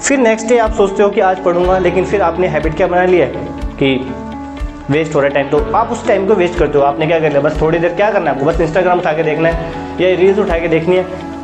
फिर next day आप सोचते हो कि आज पढ़ूंगा, लेकिन फिर आपने हैबिट क्या बना लिया है कि वेस्ट हो रहा है टाइम, तो आप उस टाइम को वेस्ट करते हो। आपने क्या कर लिया, बस थोड़ी देर क्या करना है आपको, बस इंस्टाग्राम उठा के देखना है या रील्स उठा के देखनी है,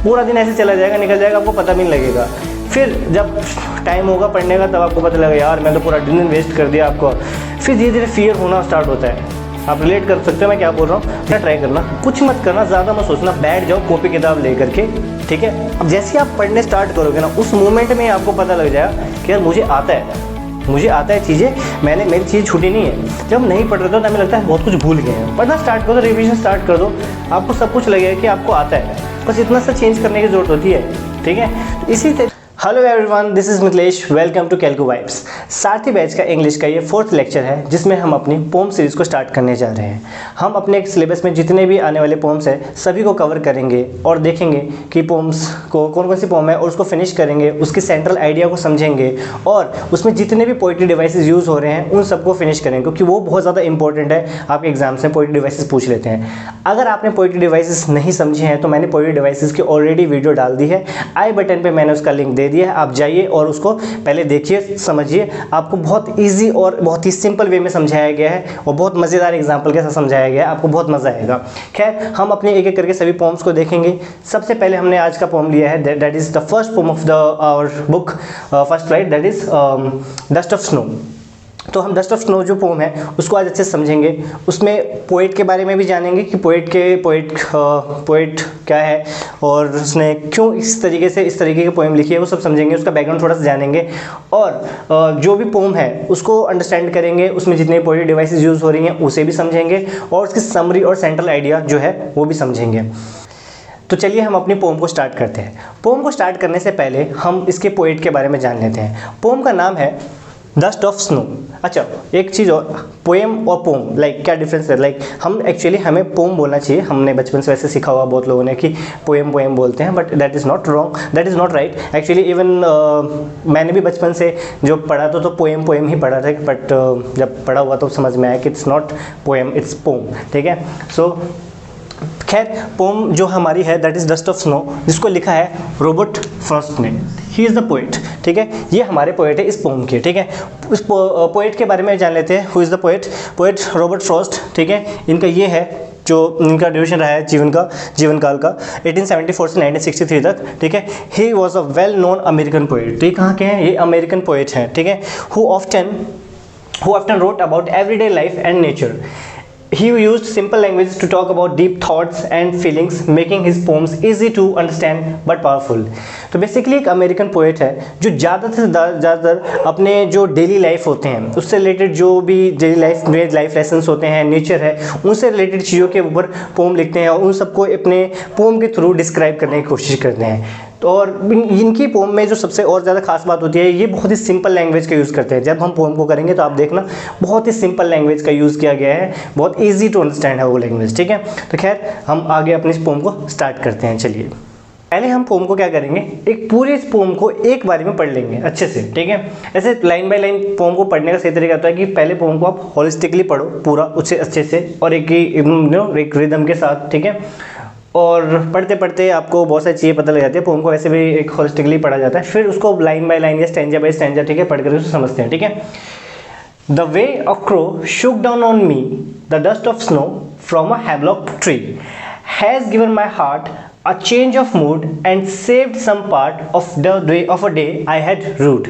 पूरा दिन ऐसे चला जाएगा, निकल जाएगा, आपको पता भी नहीं लगेगा। फिर जब टाइम होगा पढ़ने का तब आपको पता लगेगा यार मैं तो पूरा दिन वेस्ट कर दिया आपको। फिर धीरे धीरे फियर होना स्टार्ट होता है। आप रिलेट कर सकते हो मैं क्या बोल रहा हूँ। क्या ट्राई करना, कुछ मत करना, ज़्यादा मत सोचना, बैठ जाओ कॉपी किताब लेकर के, ठीक है। अब जैसे आप पढ़ने स्टार्ट करोगे ना, उस मोमेंट में आपको पता लग जाएगा कि यार मुझे आता है चीज़ें, मेरी चीज़ छूटी नहीं है। जब नहीं पढ़ रहे हो तो हमें लगता है बहुत कुछ भूल गए हैं। पढ़ना स्टार्ट कर दो, रिवीजन स्टार्ट कर दो, आपको सब कुछ लगेगा कि आपको आता है, बस इतना सा चेंज करने की ज़रूरत होती है, ठीक है। तो इसी तरह hello everyone, this is Mithilesh, welcome to Calcu Vibes. Sarathi batch का इंग्लिश का ये 4th लेक्चर है, जिसमें हम अपनी पोम सीरीज़ को स्टार्ट करने जा रहे हैं। हम अपने सिलेबस में जितने भी आने वाले पोम्स हैं सभी को कवर करेंगे और देखेंगे कि पोम्स को कौन कौन सी पोम है और उसको फिनिश करेंगे, उसकी सेंट्रल आइडिया को समझेंगे और उसमें जितने भी पोइट्री डिवाइसेस यूज़ हो रहे हैं उन सबको फिनिश करेंगे, क्योंकि वो बहुत ज़्यादा इंपॉर्टेंट है। आपके एग्जाम्स में पोइट्री डिवाइसेस पूछ लेते हैं। अगर आपने पोइट्री डिवाइसेस नहीं समझे हैं तो मैंने पोइट्री डिवाइसेस की ऑलरेडी वीडियो डाल दी है, आई बटन पर मैंने उसका लिंक दे दिया है, आप जाइए और उसको पहले देखिए, समझिए। आपको बहुत इजी और बहुत ही सिंपल वे में समझाया गया है और बहुत मज़ेदार एग्जाम्पल के साथ समझाया गया है, आपको बहुत मज़ा आएगा। खैर, हम अपने एक एक करके सभी पोम्स को देखेंगे। सबसे पहले हमने आज का पोम लिया है, that is the first poem of the our book first right, that is dust of snow. तो हम डस्ट ऑफ स्नो जो पोम है उसको आज अच्छे से समझेंगे। उसमें पोइट के बारे में भी जानेंगे कि पोइट क्या है और उसने क्यों इस तरीके की पोएम लिखी है, वो सब समझेंगे। उसका बैकग्राउंड थोड़ा सा जानेंगे और जो भी पोम है उसको अंडरस्टैंड करेंगे। उसमें जितने पोइट्री डिवाइसेस यूज़ हो रही हैं उसे भी समझेंगे और उसकी समरी और सेंट्रल आइडिया जो है वो भी समझेंगे। तो चलिए हम अपनी पोम को स्टार्ट करते हैं। पोम को स्टार्ट करने से पहले हम इसके पोइट के बारे में जान लेते हैं। पोम का नाम है डस्ट ऑफ स्नो। अच्छा, एक चीज़ और, पोएम और पोम लाइक क्या डिफरेंस है? लाइक हमें पोम बोलना चाहिए, हमने बचपन से वैसे सीखा हुआ बहुत लोगों ने कि पोएम बोलते हैं, but that is not wrong, that is not right. Actually even मैंने भी बचपन से जो पढ़ा तो पोएम ही पढ़ा था, बट जब पढ़ा हुआ तो समझ में आया कि it's not poem, it's poem, ठीक है। सो खैर, पोम जो हमारी है that is dust of snow, जिसको लिखा है रॉबर्ट फ्रॉस्ट ने। ही इज़ द पोइट, ठीक है। ये हमारे पोइट है इस पोम के, ठीक है। उस पोइट के बारे में जान लेते हैं। Who is the poet Robert Frost, ठीक है। इनका ये है जो इनका ड्यूरेशन रहा है जीवन काल का 1874 से 1963 तक, ठीक है। He was a well known American poet. तो ये कहाँ के हैं? ये अमेरिकन पोइट हैं, ठीक है। Who often wrote about everyday life and nature. He used simple language to talk about deep thoughts and feelings, making his poems easy to understand but powerful. तो बेसिकली एक अमेरिकन पोएट है जो ज़्यादा से ज़्यादातर अपने जो डेली लाइफ होते हैं उससे रिलेटेड, जो भी डेली लाइफ लेसन्स होते हैं, नेचर है, उनसे रिलेटेड चीज़ों के ऊपर पोम लिखते हैं और उन सबको अपने पोम के थ्रू डिस्क्राइब करने की कोशिश करते हैं। तो और इनकी पोम में जो सबसे और ज़्यादा खास बात होती है, ये बहुत ही सिंपल लैंग्वेज का यूज़ करते हैं। जब हम पोम को करेंगे तो आप देखना बहुत ही सिंपल लैंग्वेज का यूज़ किया गया है, बहुत इजी टू अंडरस्टैंड है वो लैंग्वेज, ठीक है। तो खैर, हम आगे अपनी इस पोम को स्टार्ट करते हैं। चलिए, पहले हम पोम को क्या करेंगे, एक पूरे इस पोम को एक बारी में पढ़ लेंगे अच्छे से, ठीक है। ऐसे लाइन बाय लाइन पोम को पढ़ने का सही तरीका होता है कि पहले पोम को आप होलिस्टिकली पढ़ो पूरा उससे अच्छे से और एक रिदम के साथ, ठीक है। और पढ़ते पढ़ते आपको बहुत सारी चीज़ें पता लग जाती है। पोम को वैसे भी एक होलिस्टिकली पढ़ा जाता है, फिर उसको लाइन बाय लाइन या स्टैंजा बाय स्टैंजा, ठीक है, पढ़ कर उसको समझते हैं, ठीक है। The way a crow shook down on me the dust of snow from a Havelock tree has given my heart a change of mood and saved some part of a day I had rued.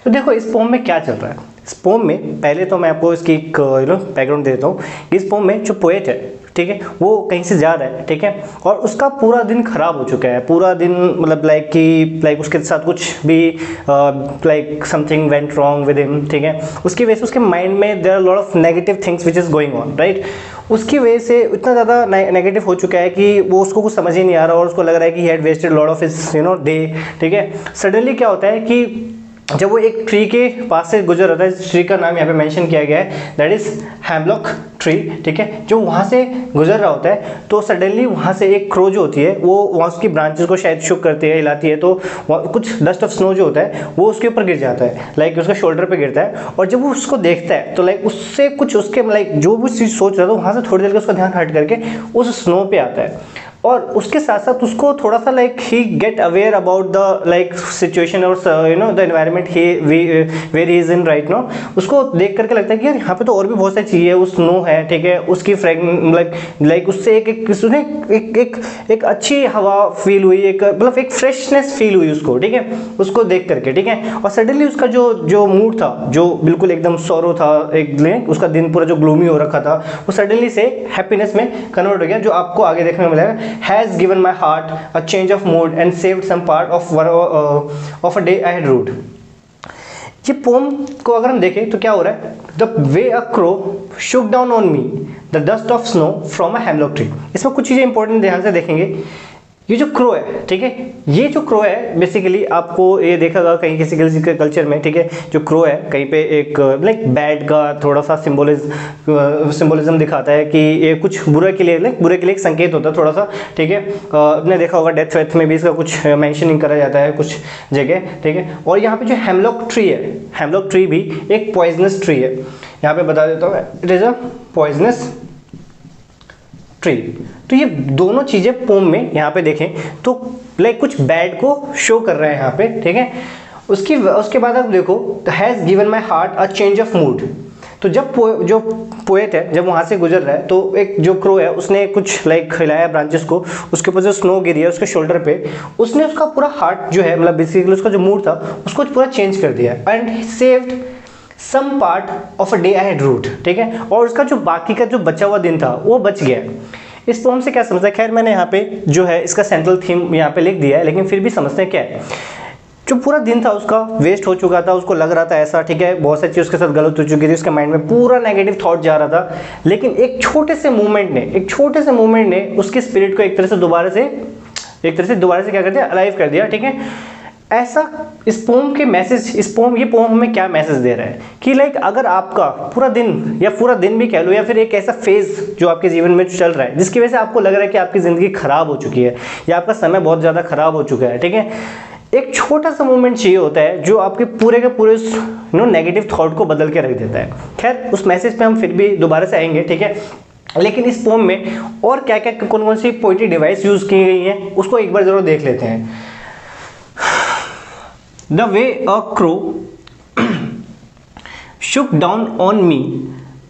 तो देखो इस pome में क्या चल रहा है। इस pome में पहले तो मैं आपको इसकी एक बैकग्राउंड दे देता हूँ। इस पोम में जो पोएट है, ठीक है, वो कहीं से जा रहा है, ठीक है, और उसका पूरा दिन खराब हो चुका है। पूरा दिन मतलब लाइक उसके साथ कुछ भी like something went wrong with him, ठीक है। उसकी वजह से उसके माइंड में there are lot of negative things which is going on, right. उसकी वजह से इतना ज़्यादा नेगेटिव हो चुका है कि वो उसको कुछ समझ ही नहीं आ रहा और उसको लग रहा है कि he had wasted lot of his day, ठीक है। सडनली क्या होता है कि जब वो एक ट्री के पास से गुजर रहा था, ट्री का नाम यहाँ पे मेंशन किया गया है, दैट इज हेमलॉक ट्री, ठीक है। जो वहाँ से गुजर रहा होता है तो सडनली वहाँ से एक क्रो जो होती है वो वहाँ उसकी ब्रांचेस को शायद शुक करती है, हिलाती है, तो कुछ डस्ट ऑफ स्नो जो होता है वो उसके ऊपर गिर जाता है, लाइक उसका शोल्डर पे गिरता है। और जब वो उसको देखता है तो लाइक उससे कुछ उसके लाइक जो भी चीज़ सोच रहा था वहाँ से थोड़ी देर का उसका ध्यान हट करके उस स्नो पे आता है और उसके साथ साथ उसको थोड़ा सा like he get aware about the like situation और यू नो द एनवायरनमेंट ही where he is in right no. उसको देख करके लगता है कि यार यहाँ पे तो और भी बहुत सारी चीज़ें है, वो स्नो है, ठीक है, उसकी लाइक उससे एक अच्छी हवा फील हुई, एक मतलब एक फ्रेशनेस फील हुई उसको, ठीक है, उसको देख करके, ठीक है। और सडनली उसका जो मूड था, जो बिल्कुल एकदम सौरो था, एक उसका दिन पूरा जो ग्लूमी हो रखा था, वो सडनली से हैप्पीनेस में कन्वर्ट हो गया, जो आपको आगे देखने में मिलेगा। Has given my heart a change of mood and saved some part of a day I had rued. ये पोम को अगर हम देखें तो क्या हो रहा है, the way a crow shook down on me the dust of snow from a hemlock tree. इसमें कुछ चीज़ें इंपॉर्टेंट ध्यान से देखेंगे। ये जो क्रो है, ठीक है, ये जो क्रो है बेसिकली आपको ये देखा गया कहीं किसी के कल्चर में, ठीक है, जो क्रो है कहीं पे एक लाइक बैड का थोड़ा सा सिंबोलिज्म दिखाता है कि ये कुछ बुरे के लिए, लाइक बुरे के लिए एक संकेत होता है थोड़ा सा, ठीक है। आपने देखा होगा डेथ वेथ में भी इसका कुछ मेंशनिंग करा जाता है कुछ जगह, ठीक है। और यहाँ पे जो हेमलॉक ट्री है, हेमलॉक ट्री भी एक पॉइजनस ट्री है। यहाँ पे बता देता हूँ, it is a poisonous tree. तो ये दोनों चीजें पोम में यहाँ पे देखें तो लाइक कुछ बैड को शो कर रहा है यहाँ पे, ठीक है। उसके बाद आप देखो, has given my heart a change of mood. तो जब जो पोएट है जब वहाँ से गुजर रहा है तो एक जो क्रो है उसने कुछ लाइक हिलाया ब्रांचेस को, उसके ऊपर जो स्नो गिरी है उसके शोल्डर पे, उसने उसका पूरा हार्ट जो है मतलब बेसिकली उसका जो मूड था उसको पूरा चेंज कर दिया and saved some part of a day I had rued, ठीक है। और उसका जो बाकी का जो बचा हुआ दिन था वो बच गया। इस पोम से क्या समझता है, खैर मैंने यहाँ पे जो है इसका सेंट्रल थीम यहाँ पे लिख दिया है, लेकिन फिर भी समझते हैं क्या है। जो पूरा दिन था उसका वेस्ट हो चुका था, उसको लग रहा था ऐसा, ठीक है, बहुत सारी चीज़ उसके साथ गलत हो चुकी थी, उसके माइंड में पूरा नेगेटिव थॉट जा रहा था, लेकिन एक छोटे से मूवमेंट ने उसके स्पिरिट को एक तरह से दोबारा से क्या कर दिया, अलाइव कर दिया, ठीक है। ऐसा इस पोम के मैसेज, ये पोम हमें क्या मैसेज दे रहा है कि लाइक अगर आपका पूरा दिन या पूरा दिन भी कह लो या फिर एक ऐसा फेज जो आपके जीवन में चल रहा है जिसकी वजह से आपको लग रहा है कि आपकी ज़िंदगी खराब हो चुकी है या आपका समय बहुत ज़्यादा खराब हो चुका है, ठीक है, एक छोटा सा मूवमेंट चाहिए होता है जो आपके पूरे के पूरे नेगेटिव थॉट को बदल के रख देता है। खैर उस मैसेज पे हम फिर भी दोबारा से आएंगे, ठीक है। लेकिन इस पोम में और क्या क्या कौन सी पोएट्री डिवाइस यूज़ की गई है उसको एक बार ज़रूर देख लेते हैं। The way a crow shook down on me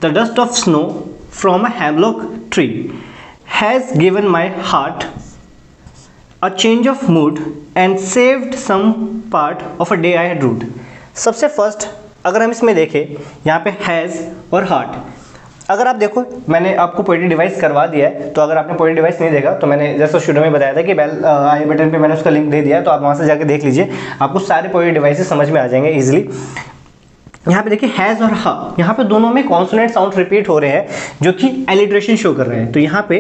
the dust of snow from a hemlock tree has given my heart a change of mood and saved some part of a day I had ruled। सबसे first अगर हम इसमें देखें यहाँ पे has और heart, अगर आप देखो मैंने आपको पोएट्री डिवाइस करवा दिया है, तो अगर आपने पोएट्री डिवाइस नहीं देखा तो मैंने जैसा शुरू में बताया था कि बेल आई बटन पे मैंने उसका लिंक दे दिया है, तो आप वहाँ से जाके देख लीजिए, आपको सारे पोएट्री डिवाइसेस समझ में आ जाएंगे इजीली। यहाँ पे देखिए हैज़ और हा, यहाँ पे दोनों में कॉन्सोनेंट साउंड रिपीट हो रहे हैं जो कि एलिट्रेशन शो कर रहे हैं। तो यहाँ पे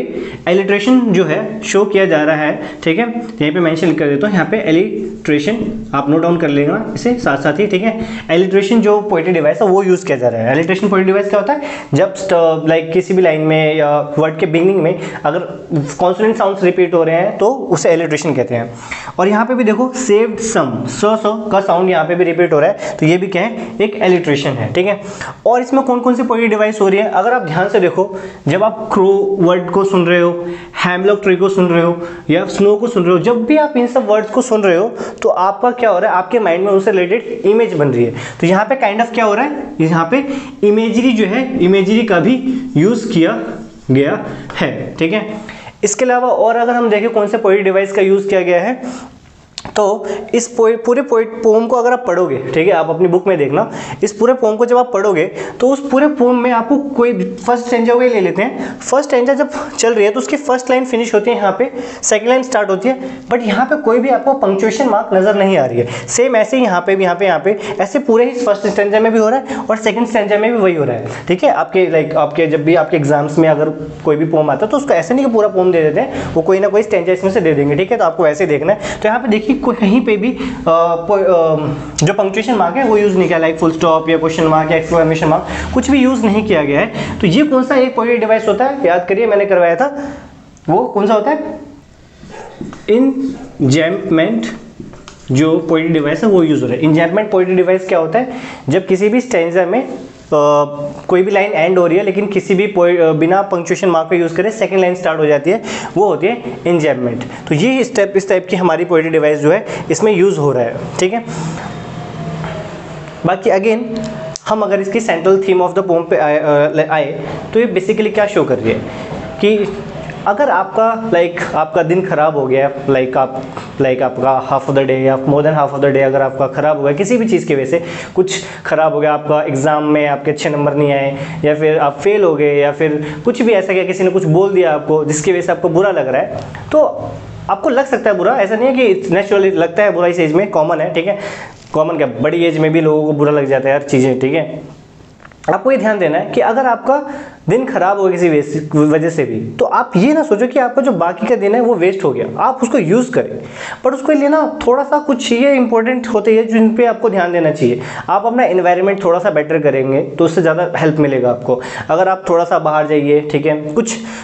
एलिट्रेशन जो है शो किया जा रहा है, ठीक है, यहीं पे मेंशन कर देता हूँ, यहाँ पे एलिट्रेशन आप नोट डाउन कर लेना इसे साथ साथ ही, ठीक है। एलिट्रेशन जो पोएट्री डिवाइस है वो यूज़ किया जा रहा है। एलिट्रेशन पोएट्री डिवाइस क्या होता है, जब लाइक किसी भी लाइन में या वर्ड के बिगनिंग में अगर कॉन्सोनेंट साउंड्स रिपीट हो रहे हैं तो उसे एलिट्रेशन कहते हैं। और यहाँ पे भी देखो सेव्ड सम, सो का साउंड यहाँ पे भी रिपीट हो रहा है, तो ये भी क्या है, एक एलिट्रेशन है, ठीक है। और इसमें कौन कौन सी पोएट्री डिवाइस हो रही है, अगर आप ध्यान से देखो, जब आप क्रो वर्ड को सुन रहे हो, हैमलॉक ट्री को सुन रहे हो या स्नो को सुन रहे हो, जब भी आप इन सब वर्ड्स को सुन रहे हो तो आपका क्या हो रहा है, आपके माइंड में उनसे रिलेटेड इमेज बन रही है। तो यहाँ पे काइंड ऑफ क्या हो रहा है, यहाँ पे इमेजरी जो है, इमेजरी का भी यूज किया गया है, ठीक है। इसके अलावा और अगर हम देखें कौन से पोएट्री डिवाइस का यूज किया गया है, तो इस पूरे पोम को अगर आप पढ़ोगे, ठीक है, आप अपनी बुक में देखना, इस पूरे पोम को जब आप पढ़ोगे तो उस पूरे पोम में आपको कोई फर्स्ट स्टैंजा को ले लेते हैं, फर्स्ट स्टैंजा जब चल रही है तो उसकी फर्स्ट लाइन फिनिश होती है यहाँ पे, सेकंड लाइन स्टार्ट होती है, बट यहाँ पे कोई भी आपको पंक्चुएशन मार्क नजर नहीं आ रही है। सेम ऐसे ही यहाँ पे भी, यहाँ पे ऐसे पूरे ही फर्स्ट स्टैंजा में भी हो रहा है और सेकंड स्टैंजा में भी वही हो रहा है, ठीक है। आपके लाइक आपके जब भी आपके एग्जाम्स में अगर कोई भी पोम आता है तो उसको ऐसे नहीं कि पूरा पोम दे देते हैं, वो कोई ना कोई स्टैंजा इसमें से दे देंगे, ठीक है। तो आपको ऐसे देखना है। तो यहाँ पे देखिए कहीं पे भी जो पंक्चुएशन मार्क है वो यूज नहीं किया, लाइक फुल स्टॉप या क्वेश्चन मार्क या एक्सक्लेमेशन मार्क कुछ भी यूज नहीं किया गया है। तो ये कौन सा एक पोएट्री डिवाइस होता है, याद करिए मैंने करवाया था, वो कौन सा होता है, इंजैम्पमेंट जो पोएट्री डिवाइस है वो यूज हो रहा है। इंजैम्पमेंट पोएट्री डिवाइस क्या होता है, जब किसी भी स्टैंजा में कोई भी लाइन एंड हो रही है लेकिन किसी भी बिना पंक्चुएशन मार्क पे यूज़ करे सेकंड लाइन स्टार्ट हो जाती है, वो होती है इंजैम्पमेंट। तो ये इस टाइप की हमारी पोएट्री डिवाइस जो है इसमें यूज़ हो रहा है, ठीक है। बाकी अगेन हम अगर इसकी central theme of the pome पे आए तो ये बेसिकली क्या शो कर रही है कि अगर आपका आपका दिन ख़राब हो गया, आपका हाफ ऑफ द डे या more than half of the day अगर आपका ख़राब हो गया किसी भी चीज़ की वजह से, कुछ ख़राब हो गया, आपका एग्ज़ाम में आपके अच्छे नंबर नहीं आए या फिर आप फेल हो गए या फिर कुछ भी ऐसा किया, किसी ने कुछ बोल दिया आपको जिसकी वजह से आपको बुरा लग रहा है, तो आपको लग सकता है बुरा, ऐसा नहीं है कि नेचुरली लगता है बुरा इस एज में, कॉमन है, ठीक है। कॉमन क्या, बड़ी एज में भी लोगों को बुरा लग जाता है हर चीज़ें, ठीक है। आपको ये ध्यान देना है कि अगर आपका दिन खराब हो किसी वजह से भी, तो आप ये ना सोचो कि आपका जो बाकी का दिन है वो वेस्ट हो गया, आप उसको यूज़ करें, पर उसके लिए ना थोड़ा सा कुछ चीज़ें इंपॉर्टेंट होती है जिन पे आपको ध्यान देना चाहिए। आप अपना एनवायरनमेंट थोड़ा सा बेटर करेंगे तो उससे ज़्यादा हेल्प मिलेगा आपको। अगर आप थोड़ा सा बाहर जाइए, ठीक है,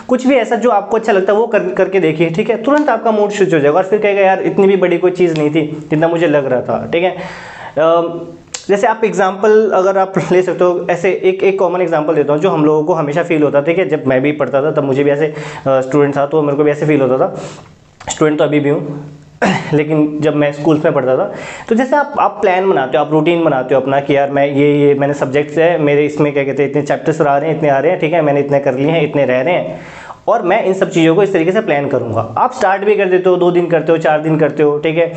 कुछ भी ऐसा जो आपको अच्छा लगता है वो करके देखिए, ठीक है, तुरंत आपका मूड स्विच हो जाएगा और फिर कहेगा यार इतनी भी बड़ी कोई चीज़ नहीं थी जितना मुझे लग रहा था, ठीक है। जैसे आप एग्जाम्पल अगर आप ले सकते हो, ऐसे एक कॉमन एग्जांपल देता हूँ जो हम लोगों को हमेशा फील होता था, ठीक है। जब मैं भी पढ़ता था तब मुझे भी ऐसे स्टूडेंट था तो मेरे को भी ऐसे फील होता था, स्टूडेंट तो अभी भी हूँ लेकिन जब मैं स्कूल्स में पढ़ता था तो जैसे आप प्लान बनाते हो, आप रूटीन बनाते हो अपना कि यार मैं ये मैंने सब्जेक्ट्स है मेरे, इसमें क्या कहते हैं इतने चैप्टर्स आ रहे हैं, इतने आ रहे हैं, ठीक है, मैंने इतने कर लिए हैं, इतने रह रहे हैं और मैं इन सब चीज़ों को इस तरीके से प्लान करूँगा। आप स्टार्ट भी कर देते हो, 2 दिन करते हो, 4 दिन करते हो, ठीक है,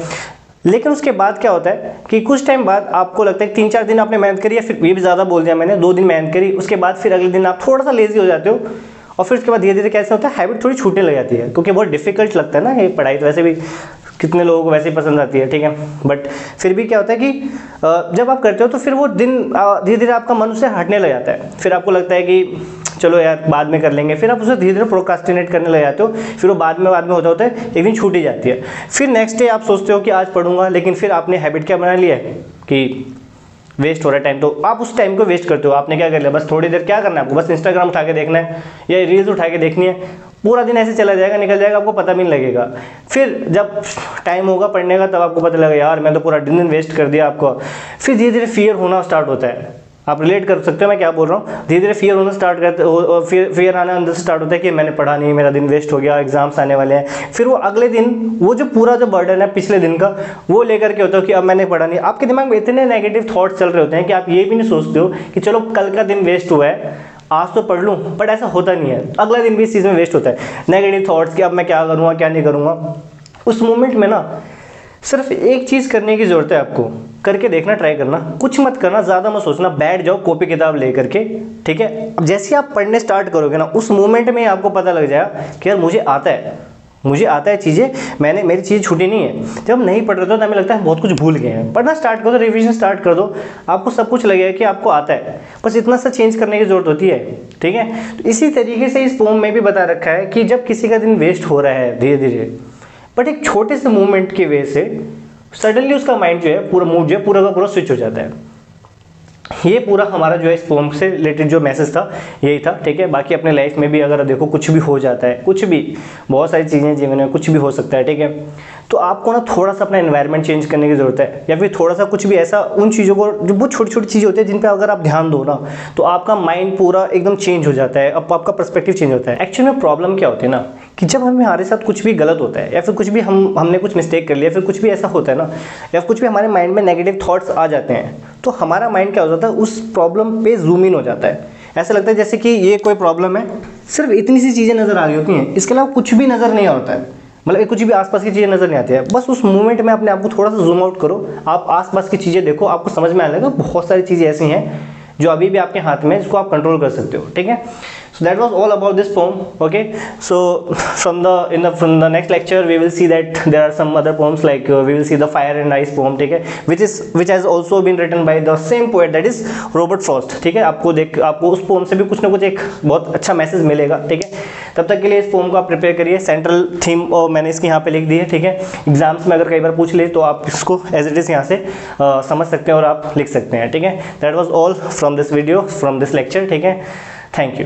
लेकिन उसके बाद क्या होता है कि कुछ टाइम बाद आपको लगता है 3-4 दिन आपने मेहनत करी, या फिर ये भी ज़्यादा बोल दिया मैंने, 2 दिन मेहनत करी, उसके बाद फिर अगले दिन आप थोड़ा सा लेजी हो जाते हो और फिर उसके बाद धीरे धीरे कैसे होता है, हैबिट थोड़ी छूटने लग जाती है, क्योंकि बहुत डिफिकल्ट लगता है ना ये पढ़ाई, तो वैसे भी कितने लोगों को वैसे ही पसंद आती है, ठीक है, बट फिर भी क्या होता है कि जब आप करते हो तो फिर वो दिन धीरे धीरे आपका मन उससे हटने लग जाता है, फिर आपको लगता है कि चलो यार बाद में कर लेंगे, फिर आप उसे धीरे धीरे प्रोक्रास्टिनेट करने लग जाते हो, फिर वो बाद में होते एक दिन छूट ही जाती है। फिर नेक्स्ट डे आप सोचते हो कि आज पढ़ूंगा, लेकिन फिर आपने हैबिट क्या बना लिया है कि वेस्ट हो रहा है टाइम, तो आप उस टाइम को वेस्ट करते हो। आपने क्या कर लिया, बस थोड़ी देर क्या करना है आपको, बस इंस्टाग्राम उठा के देखना है या रील्स उठा के देखनी है, पूरा दिन ऐसे चला जाएगा, निकल जाएगा, आपको पता भी नहीं लगेगा। फिर जब टाइम होगा पढ़ने का तब आपको पता लगेगा यार मैं तो पूरा दिन वेस्ट कर दिया आपको। फिर धीरे धीरे फियर होना स्टार्ट होता है, आप रिलेट कर सकते हो मैं क्या बोल रहा हूँ। धीरे धीरे फियर होना स्टार्ट करते हो, फियर आना अंदर से स्टार्ट होता है कि मैंने पढ़ा नहीं, मेरा दिन वेस्ट हो गया, एग्जाम्स आने वाले हैं। फिर वो अगले दिन वो जो पूरा जो बर्डन है पिछले दिन का वो लेकर के होता है कि अब मैंने पढ़ा नहीं। आपके दिमाग में इतने नेगेटिव थॉट्स चल रहे होते हैं कि आप ये भी नहीं सोचते हो कि चलो कल का दिन वेस्ट हुआ है, आज तो पढ़ लूँ, बट ऐसा होता नहीं है, अगला दिन भी इस चीज़ में वेस्ट होता है। नेगेटिव थॉट्स कि अब मैं क्या करूँगा क्या नहीं करूँगा। उस मोमेंट में ना सिर्फ एक चीज़ करने की ज़रूरत है आपको, करके देखना, ट्राई करना, कुछ मत करना, ज़्यादा मत सोचना, बैठ जाओ कॉपी किताब लेकर के, ठीक है। अब जैसे आप पढ़ने स्टार्ट करोगे ना उस मोमेंट में आपको पता लग जाएगा कि यार मुझे आता है चीज़ें, मेरी चीज़ छूटी नहीं है। जब नहीं पढ़ रहे हो तो हमें लगता है बहुत कुछ भूल गए हैं। पढ़ना स्टार्ट करो, रिवीजन स्टार्ट कर दो, आपको सब कुछ लगेगा कि आपको आता है, बस इतना सा चेंज करने की ज़रूरत होती है, ठीक है। तो इसी तरीके से इस पोम में भी बता रखा है कि जब किसी का दिन वेस्ट हो रहा है धीरे धीरे, बट एक छोटे से मूवमेंट की वजह से सडनली उसका माइंड जो है, पूरा मूड जो है पूरा का पूरा स्विच हो जाता है। ये पूरा हमारा जो है इस पोम से रिलेटेड जो मैसेज था यही था, ठीक है। बाकी अपने लाइफ में भी अगर देखो कुछ भी हो जाता है, कुछ भी, बहुत सारी चीज़ें जीवन में कुछ भी हो सकता है, ठीक है, तो आपको ना थोड़ा सा अपना एनवायरनमेंट चेंज करने की ज़रूरत है, या फिर थोड़ा सा कुछ भी ऐसा उन चीज़ों को जो बहुत छोटी छोटी चीज़ें होती है जिन पे अगर आप ध्यान दो ना तो आपका माइंड पूरा एकदम चेंज हो जाता है, अब आपका पर्सपेक्टिव चेंज होता है। एक्चुअली में प्रॉब्लम क्या होती है ना कि जब हमारे साथ कुछ भी गलत होता है या फिर कुछ भी हमने कुछ मिस्टेक कर लिया, फिर कुछ भी ऐसा होता है ना, या कुछ भी हमारे माइंड में नेगेटिव थॉट्स आ जाते हैं, तो हमारा माइंड क्या हो जाता है, उस प्रॉब्लम पे जूम इन हो जाता है। ऐसा लगता है जैसे कि ये कोई प्रॉब्लम है, सिर्फ इतनी सी चीज़ें नज़र आ रही होती हैं, इसके अलावा कुछ भी नज़र नहीं आता है, मतलब कुछ भी आसपास की चीज़ें नज़र नहीं आती है। बस उस मोमेंट में अपने आप को थोड़ा सा जूम आउट करो, आप आसपास की चीज़ें देखो, आपको समझ में आने लगेगा बहुत सारी चीज़ें ऐसी हैं जो अभी भी आपके हाथ में है, जिसको आप कंट्रोल कर सकते हो, ठीक है। So that was all about this poem. Okay, so from the next lecture we will see that there are some other poems, like we will see the fire and ice poem, ठीक है, which has also been written by the same poet, that is Robert Frost, ठीक है। आपको उस pome से भी कुछ ना कुछ एक बहुत अच्छा मैसेज मिलेगा, ठीक है। तब तक के लिए इस पोम को आप प्रिपेयर करिए। सेंट्रल थीम और मैंने इसकी यहाँ पे लिख दी है, ठीक है। एग्जाम्स में अगर कई बार पूछ ले तो आप इसको एज इट इज़ यहाँ से समझ सकते हैं और आप लिख सकते हैं, ठीक है। That was all from this video, from this lecture, ठीक है। Thank you.